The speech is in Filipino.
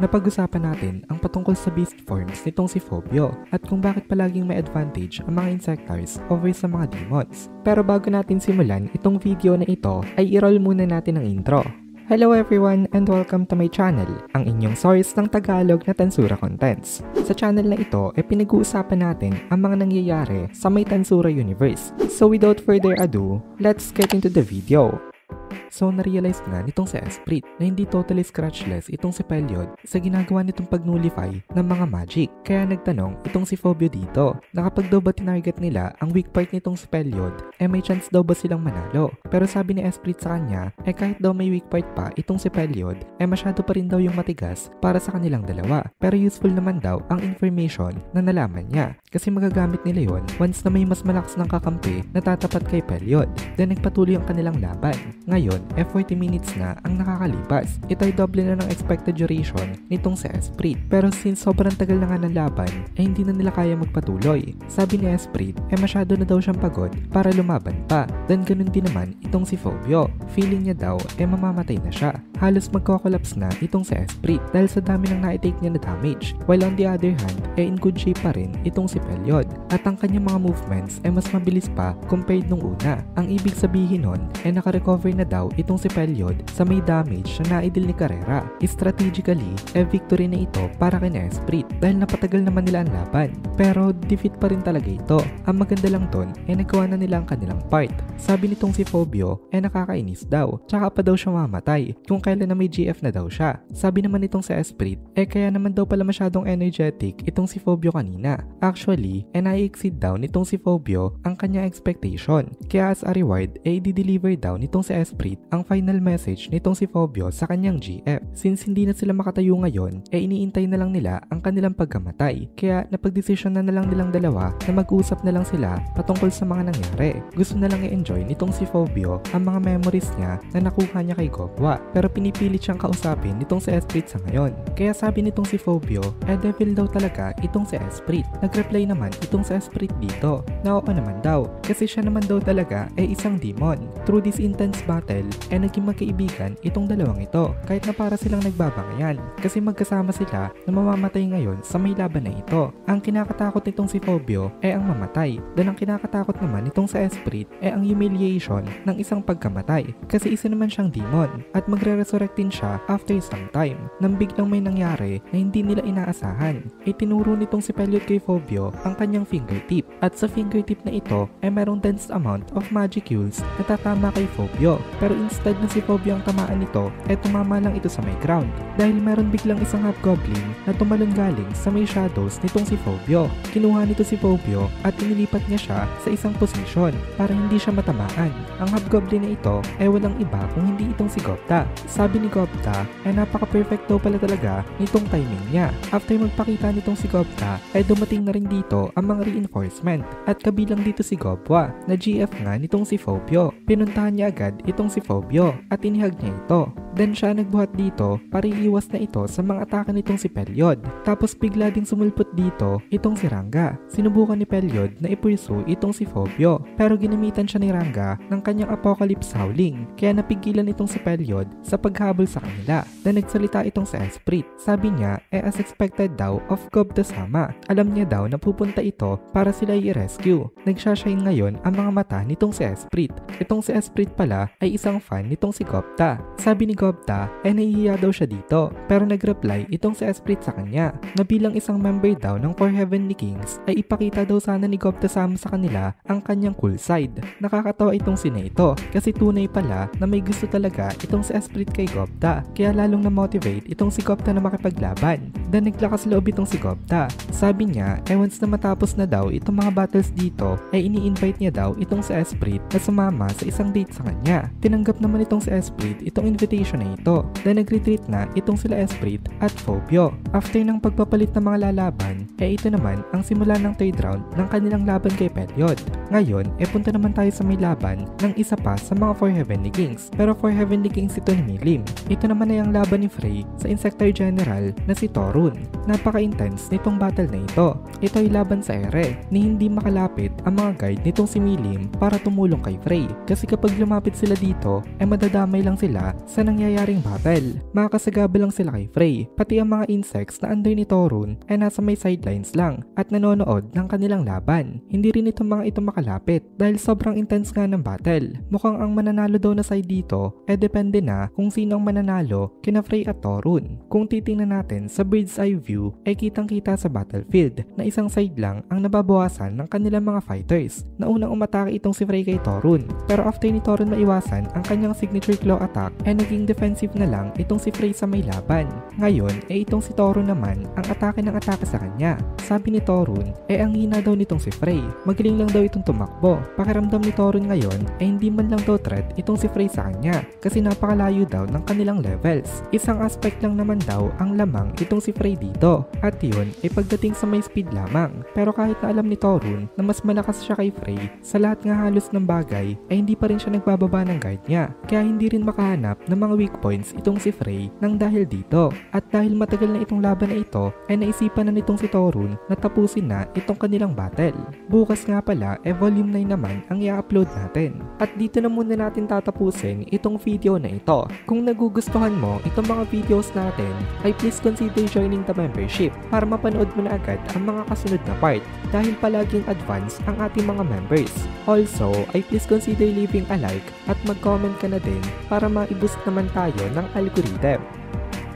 napag-usapan natin ang patungkol sa beast forms nitong si Phobio at kung bakit palaging may advantage ang mga Insectars over sa mga demons. Pero bago natin simulan itong video na ito ay i-roll muna natin ang intro. Hello everyone and welcome to my channel, ang inyong source ng Tagalog na Tansura Contents. Sa channel na ito ay pinag-uusapan natin ang mga nangyayari sa may Tansura universe. So without further ado, let's get into the video. So narealize nga nitong si Esprit na hindi totally scratchless itong si Pelyod sa ginagawa nitong pag-nullify ng mga magic. Kaya nagtanong itong si Phobio dito na kapag daw ba tinarget nila ang weak part nitong si Pelyod, may chance daw ba silang manalo. Pero sabi ni Esprit sa kanya, kahit daw may weak part pa itong si Pelyod, masyado pa rin daw yung matigas para sa kanilang dalawa. Pero useful naman daw ang information na nalaman niya kasi magagamit nila yon once na may mas malakas ng kakampi na tatapat kay Pelyod. Then nagpatuloy ang kanilang laban. Ngayon, 40 minutes na ang nakakalipas. Ito ay doble na ng expected duration nitong si Esprit. Pero since sobrang tagal na nga ng laban, hindi na nila kaya magpatuloy. Sabi ni Esprit, masyado na daw siyang pagod para lumaban pa. Then ganun din naman itong si Phobio. Feeling niya daw, mamamatay na siya. Halos magko-collapse na itong si Esprit dahil sa dami ng na-take niya na damage. While on the other hand, in good shape pa rin itong si Pelyod. At ang kanyang mga movements mas mabilis pa compared nung una. Ang ibig sabihin nun, naka-recover na daw itong si Pelyod sa may damage na naidil ni Carrera. Strategically, victory na ito para kay Esprit dahil napatagal naman nila ang laban. Pero defeat pa rin talaga ito. Ang maganda lang dun, nagawa na nila ang kanilang part. Sabi nitong si Phobio, nakakainis daw. Tsaka pa daw siya mamatay kung kailan na may GF na daw siya. Sabi naman nitong si Esprit, kaya naman daw pala masyadong energetic itong si Phobio kanina. Actually, na-exceed daw nitong si Phobio ang kanya expectation. Kaya as a reward, i-deliver daw nitong si Esprit ang final message nitong si Phobio sa kanyang GF. Since hindi na sila makatayo ngayon, iniintay na lang nila ang kanilang pagkamatay. Kaya napagdesisyon na lang nilang dalawa na mag-usap na lang sila patungkol sa mga nangyari. Gusto na lang i-enjoy nitong si Phobio ang mga memories niya na nakuha niya kay Gobwa. Pero pinipilit siyang kausapin nitong si Esprit sa ngayon. Kaya sabi nitong si Phobio, devil daw talaga itong si Esprit. Nag-reply naman itong si Esprit dito na oo naman daw kasi siya naman daw talaga isang demon. Through this intense battle, naging magkaibigan itong dalawang ito kahit na para silang nagbabangayan kasi magkasama sila na mamamatay ngayon sa may laban na ito. Ang kinakatakot nitong si Phobio ang mamatay dan ang kinakatakot naman nitong sa Esprit ang humiliation ng isang pagkamatay kasi isa naman siyang demon at magre-resurrect din siya after some time nang biglang may nangyari na hindi nila inaasahan. Tinuro nitong si Pelyod kay Phobio ang kanyang fingertip at sa fingertip na ito merong dense amount of magicule na tatama kay Phobio pero instead na si Phobio ang tamaan nito, tumama lang ito sa may ground dahil meron biglang isang hobgoblin na tumalon galing sa may shadows nitong si Phobio. Kinuha nito si Phobio at inilipat niya siya sa isang posisyon para hindi siya matamaan. Ang hobgoblin na ito walang iba kung hindi itong si Gobta. Sabi ni Gobta napaka-perfect daw pala talaga nitong timing niya. After magpakita nitong si Gobta dumating na rin dito ang mga reinforcement at kabilang dito si Gobwa na GF nga nitong si Phobio. Pinuntahan niya agad itong si Phobio at inihag niya ito. Then siya nagbuhat dito para iiwas na ito sa mga atake nitong si Pelyod. Tapos bigla ding sumulpot dito itong si Ranga. Sinubukan ni Pelyod na ipursu itong si Phobio pero ginamitan siya ni Ranga ng kanyang Apocalypse Howling kaya napigilan itong si Pelyod sa paghabol sa kanila. Then nagsalita itong si Esprit. Sabi niya as expected daw of Gobta-sama. Alam niya daw na pupunta ito para sila i-rescue. Nagshashine ngayon ang mga mata nitong si Esprit. Itong si Esprit pala ay isang fan nitong si Gobta. Sabi ni Gobta nahihiya daw siya dito pero nag-reply itong si Esprit sa kanya na bilang isang member daw ng 4 Heavenly Kings ay ipakita daw sana ni Gobta-sama sa kanila ang kanyang cool side. Nakakatawa itong si ito kasi tunay pala na may gusto talaga itong si Esprit kay Gobta kaya lalong na-motivate itong si Gobta na makipaglaban. Then naglakas loob itong si Gobta. Sabi niya once na matapos na daw itong mga battles dito ini-invite niya daw itong si Esprit na sumama sa isang date sa kanya. Tinanggap naman itong si Esprit itong invitation na ito. Then nag-retreat na itong sila Esprit at Phobio. After ng pagpapalit ng mga lalaban, ito naman ang simula ng third round ng kanilang laban kay Pelyod. Ngayon, punta naman tayo sa may laban ng isa pa sa mga 4 Heavenly Kings. Pero 4 Heavenly Kings ito ni Milim. Ito naman ay ang laban ni Frey sa Insectar General na si Toru. Torun. Napaka-intense nitong battle na ito. Ito ay laban sa ere ni hindi makalapit ang mga guide nitong si Milim para tumulong kay Frey. Kasi kapag lumapit sila dito, madadamay lang sila sa nangyayaring battle. Makakasagaba lang sila kay Frey. Pati ang mga insects na under ni Torun ay nasa may sidelines lang at nanonood ng kanilang laban. Hindi rin itong mga ito makalapit dahil sobrang intense nga ng battle. Mukhang ang mananalo daw na side dito depende na kung sino ang mananalo kina Frey at Torun. Kung titingnan natin sa bird's eye view ay kitang kita sa battlefield na isang side lang ang nababawasan ng kanilang mga fighters na unang umatake itong si Frey kay Torun. Pero after ni Torun maiwasan ang kanyang signature claw attack naging defensive na lang itong si Frey sa may laban. Ngayon itong si Torun naman ang atake ng atake sa kanya. Sabi ni Torun ang hina daw nitong si Frey. Magaling lang daw itong tumakbo. Pakiramdam ni Torun ngayon hindi man lang daw threat itong si Frey sa kanya kasi napakalayo daw ng kanilang levels. Isang aspect lang naman daw ang lamang itong si Frey dito at yun pagdating sa may speed lamang. Pero kahit na alam ni Torun na mas malakas siya kay Frey, sa lahat nga halos ng bagay hindi pa rin siya nagbababa ng guide niya. Kaya hindi rin makahanap ng mga weak points itong si Frey nang dahil dito. At dahil matagal na itong laban na ito naisipan na nitong si Torun na tapusin na itong kanilang battle. Bukas nga pala volume 9 naman ang i-upload natin. At dito na muna natin tatapusin itong video na ito. Kung nagugustuhan mo itong mga videos natin please consider joining the membership para mapanood mo na agad ang mga kasunod na part dahil palaging advance ang ating mga members. Also please consider leaving a like at mag-comment ka na din para ma-boost naman tayo ng algorithm.